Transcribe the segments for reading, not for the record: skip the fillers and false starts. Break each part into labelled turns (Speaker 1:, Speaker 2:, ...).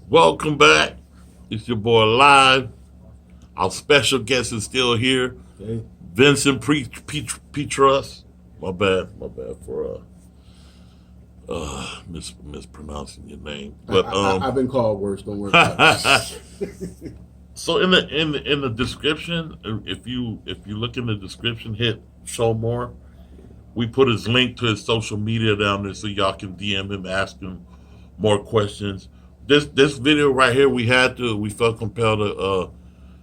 Speaker 1: Welcome back. It's your boy Live. Our special guest is still here,
Speaker 2: Okay.
Speaker 1: Vincent Peatros. My bad for mispronouncing your name. But
Speaker 2: I've been called worse. Don't worry about it.
Speaker 1: so in the description, if you look in the description, hit show more. We put his link to his social media down there so y'all can DM him, ask him more questions. This video right here, we felt compelled to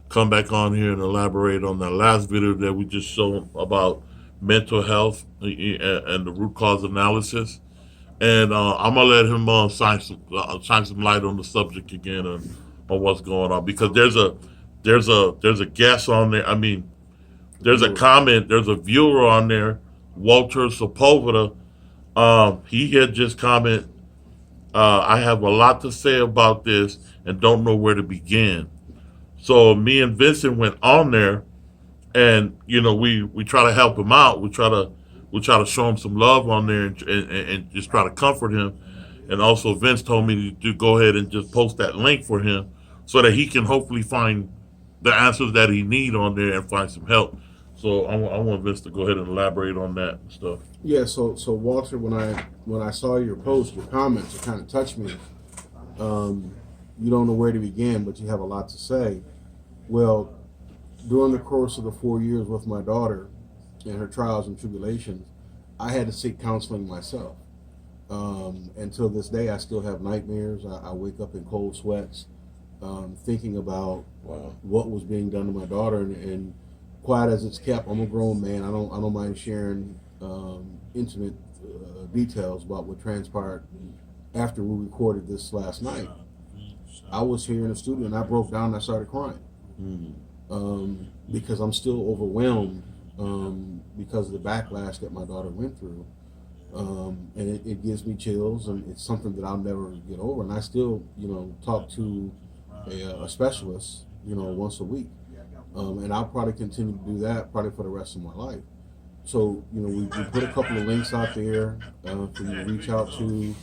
Speaker 1: come back on here and elaborate on that last video that we just showed about mental health and the root cause analysis. And I'm gonna let him shine some light on the subject again and on what's going on because there's a guest on there. I mean, there's a comment, there's a viewer on there, Walter Sepulveda. He had just comment. I have a lot to say about this and don't know where to begin. So me and Vincent went on there, and we try to help him out. We try to show him some love on there and just try to comfort him. And also Vince told me to go ahead and just post that link for him so that he can hopefully find the answers that he need on there and find some help. So I want Vince to go ahead and elaborate on that and stuff.
Speaker 2: Yeah. So Walter, when I saw your post, your comments, it kind of touched me. You don't know where to begin, but you have a lot to say. Well, during the course of the 4 years with my daughter and her trials and tribulations, I had to seek counseling myself. Until this day, I still have nightmares. I wake up in cold sweats, thinking about
Speaker 1: Wow.
Speaker 2: what was being done to my daughter. And quiet as it's kept, I'm a grown man. I don't mind sharing intimate details about what transpired after we recorded this last night. I was here in the studio and I broke down and I started crying. Because I'm still overwhelmed because of the backlash that my daughter went through. And it gives me chills, and it's something that I'll never get over. And I still, talk to a specialist, once a week. And I'll probably continue to do that probably for the rest of my life. So, we put a couple of links out there for you to reach out to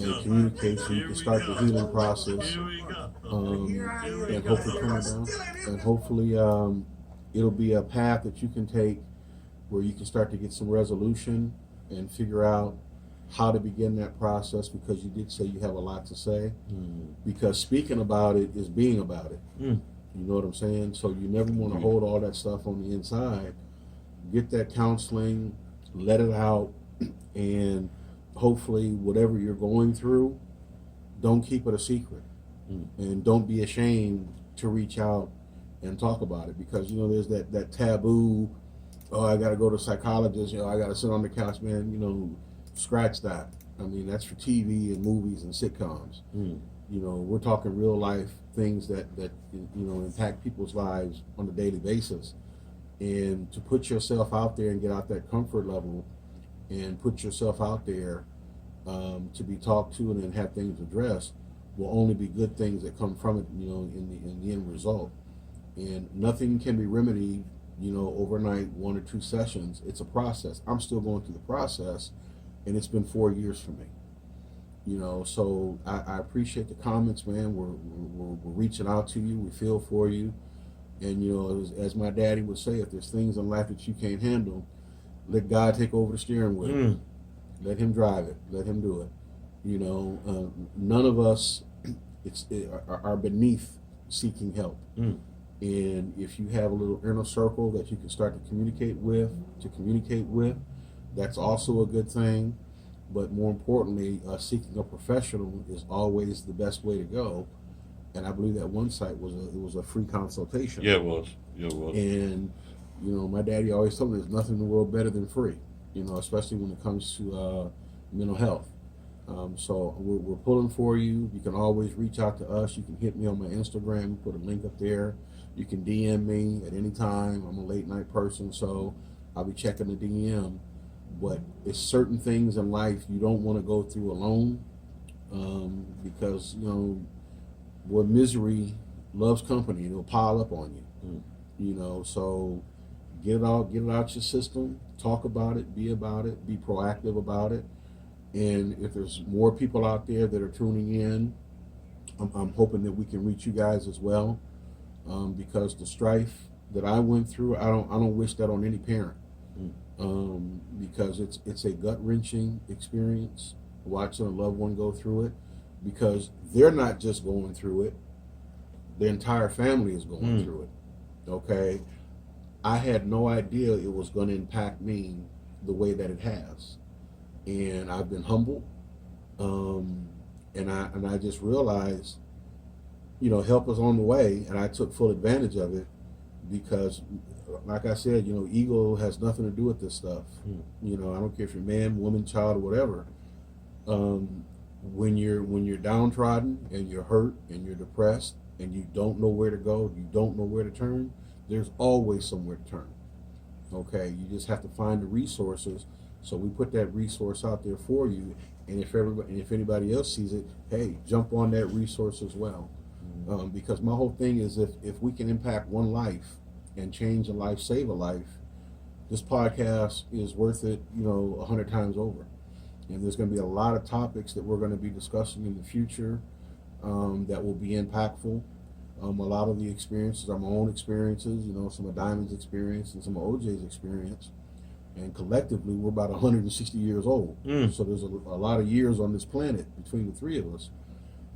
Speaker 2: and communicate so you can start the healing process, and hopefully turn it down. And hopefully it'll be a path that you can take where you can start to get some resolution and figure out how to begin that process, because you did say you have a lot to say. Because speaking about it is being about it. You know what I'm saying? So you never want to hold all that stuff on the inside. Get that counseling, let it out, and hopefully whatever you're going through, don't keep it a secret. And don't be ashamed to reach out and talk about it, because there's that taboo. Oh, I got to go to a psychologist. I got to sit on the couch, man. Scratch that. I mean, that's for TV and movies and sitcoms. We're talking real life things that impact people's lives on a daily basis. And to put yourself out there and get out that comfort level and put yourself out there to be talked to and then have things addressed will only be good things that come from it, in the end result. And nothing can be remedied, overnight, 1 or 2 sessions. It's a process. I'm still going through the process, and it's been 4 years for me. So I appreciate the comments, man. We're reaching out to you. We feel for you. And, as my daddy would say, if there's things in life that you can't handle, let God take over the steering wheel. Let him drive it. Let him do it. None of us are beneath seeking help. And if you have a little inner circle that you can start to communicate with, that's also a good thing. But more importantly, seeking a professional is always the best way to go. And I believe that one site was a free consultation.
Speaker 1: Yeah, it was.
Speaker 2: And my daddy always told me there's nothing in the world better than free. Especially when it comes to mental health. So we're pulling for you. You can always reach out to us. You can hit me on my Instagram. Put a link up there. You can DM me at any time. I'm a late night person, so I'll be checking the DM. But it's certain things in life you don't want to go through alone, because where misery loves company, and it'll pile up on you. So get it out your system. Talk about it. Be proactive about it. And if there's more people out there that are tuning in, I'm hoping that we can reach you guys as well, because the strife that I went through, I don't wish that on any parent, because it's a gut wrenching experience watching a loved one go through it, because they're not just going through it, the entire family is going through it. Okay, I had no idea it was going to impact me the way that it has, and I've been humbled, and I just realized, help is on the way, and I took full advantage of it because, like I said, ego has nothing to do with this stuff. I don't care if you're man, woman, child, or whatever. When you're downtrodden and you're hurt and you're depressed and you don't know where to go, you don't know where to turn, there's always somewhere to turn. Okay, you just have to find the resources. So we put that resource out there for you, and if anybody else sees it, hey, jump on that resource as well. Because my whole thing is, if we can impact one life and change a life, save a life, this podcast is worth it, 100 times over. And there's going to be a lot of topics that we're going to be discussing in the future, that will be impactful. A lot of the experiences are my own experiences, some of Diamond's experience and some of OJ's experience. And collectively, we're about 160 years old. So there's a lot of years on this planet between the three of us.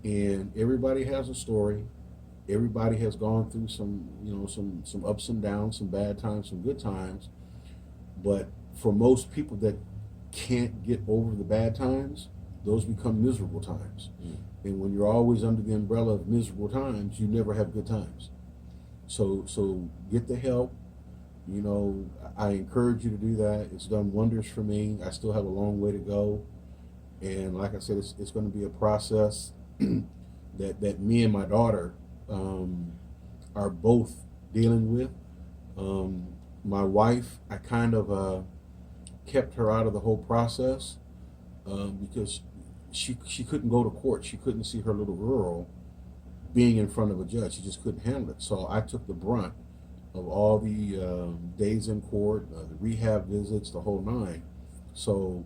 Speaker 2: And everybody has a story. Everybody has gone through some ups and downs, some bad times, some good times. But for most people that can't get over the bad times, those become miserable times. And when you're always under the umbrella of miserable times, you never have good times. So get the help. I encourage you to do that. It's done wonders for me. I still have a long way to go. And like I said, it's going to be a process that me and my daughter are both dealing with. My wife, I kind of kept her out of the whole process because she couldn't go to court. She couldn't see her little girl being in front of a judge. She just couldn't handle it. So I took the brunt of all the days in court, the rehab visits, the whole nine. So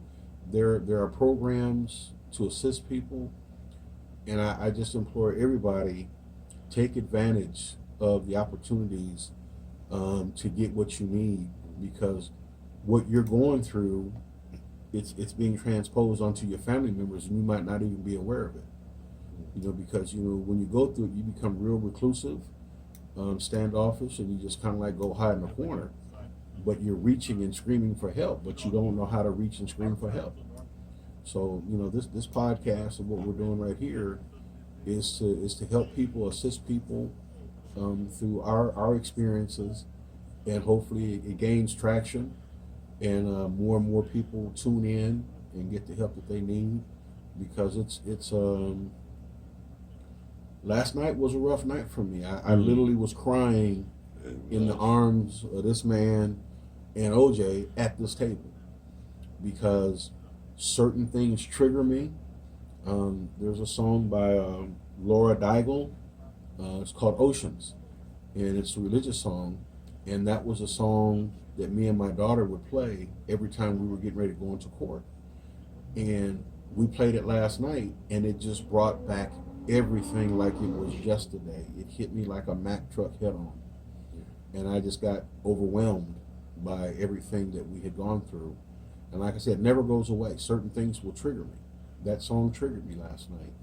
Speaker 2: there are programs to assist people, and I just implore everybody, take advantage of the opportunities to get what you need, because what you're going through, it's being transposed onto your family members, and you might not even be aware of it. Because when you go through it, you become real reclusive, standoffish, and you just kind of like go hide in a corner. But you're reaching and screaming for help, but you don't know how to reach and scream for help. So this podcast and what we're doing right here is to help people, assist people through our experiences, and hopefully it gains traction, and more and more people tune in and get the help that they need, because it's last night was a rough night for me. I literally was crying in the arms of this man and OJ at this table, because certain things trigger me. There's a song by Laura Daigle. It's called Oceans, and it's a religious song, and that was a song that me and my daughter would play every time we were getting ready to go into court. And we played it last night, and it just brought back everything like it was yesterday. It hit me like a Mack truck head on, and I just got overwhelmed by everything that we had gone through. And like I said, it never goes away. Certain things will trigger me. That song triggered me last night.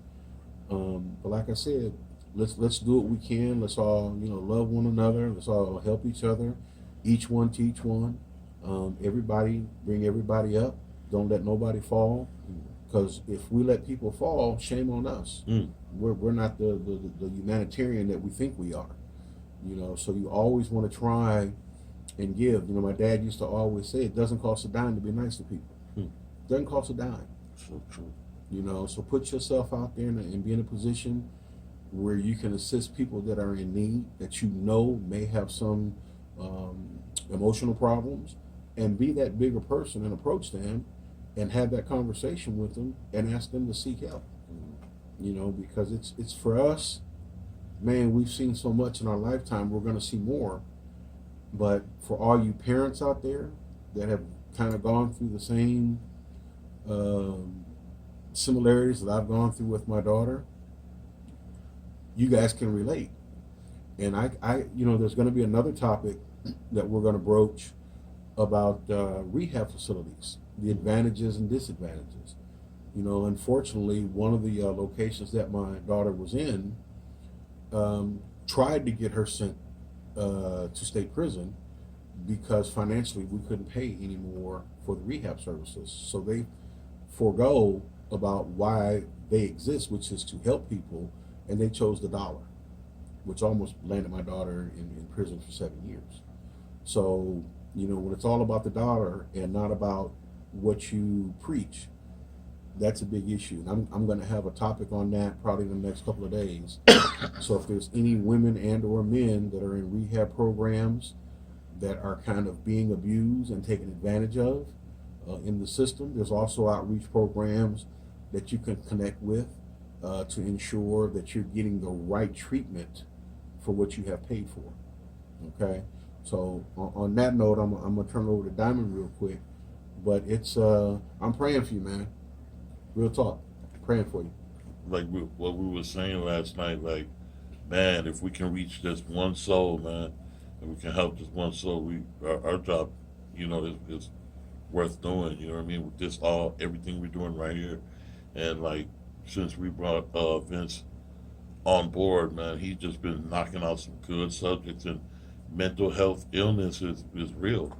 Speaker 2: But like I said, let's do what we can. Let's all love one another. Let's all help each other. Each one teach one. Everybody bring everybody up. Don't let nobody fall. Because if we let people fall, shame on us. We're not the humanitarian that we think we are. So you always want to try and give. My dad used to always say, it doesn't cost a dime to be nice to people. It doesn't cost a dime.
Speaker 1: So true.
Speaker 2: So put yourself out there and be in a position where you can assist people that are in need, that may have some emotional problems, and be that bigger person and approach them and have that conversation with them and ask them to seek help. Because it's for us, man, we've seen so much in our lifetime, we're going to see more. But for all you parents out there that have kind of gone through the same similarities that I've gone through with my daughter, you guys can relate. And there's going to be another topic that we're going to broach about rehab facilities, the advantages and disadvantages. Unfortunately, one of the locations that my daughter was in tried to get her sent to state prison because financially we couldn't pay anymore for the rehab services. So they forego about why they exist, which is to help people, and they chose the dollar, which almost landed my daughter in prison for 7 years. So, when it's all about the dollar and not about what you preach, that's a big issue. And I'm going to have a topic on that probably in the next couple of days. So if there's any women and or men that are in rehab programs that are kind of being abused and taken advantage of in the system, there's also outreach programs that you can connect with to ensure that you're getting the right treatment for what you have paid for. Okay? So on that note, I'm going to turn it over to Diamond real quick. But I'm praying for you, man. Real talk. Praying for you.
Speaker 1: Like what we were saying last night, like, man, if we can reach this one soul, man, and we can help this one soul, our job, is worth doing. You know what I mean? With this everything we're doing right here, and like since we brought Vince on board, man, he's just been knocking out some good subjects, and mental health illness is real.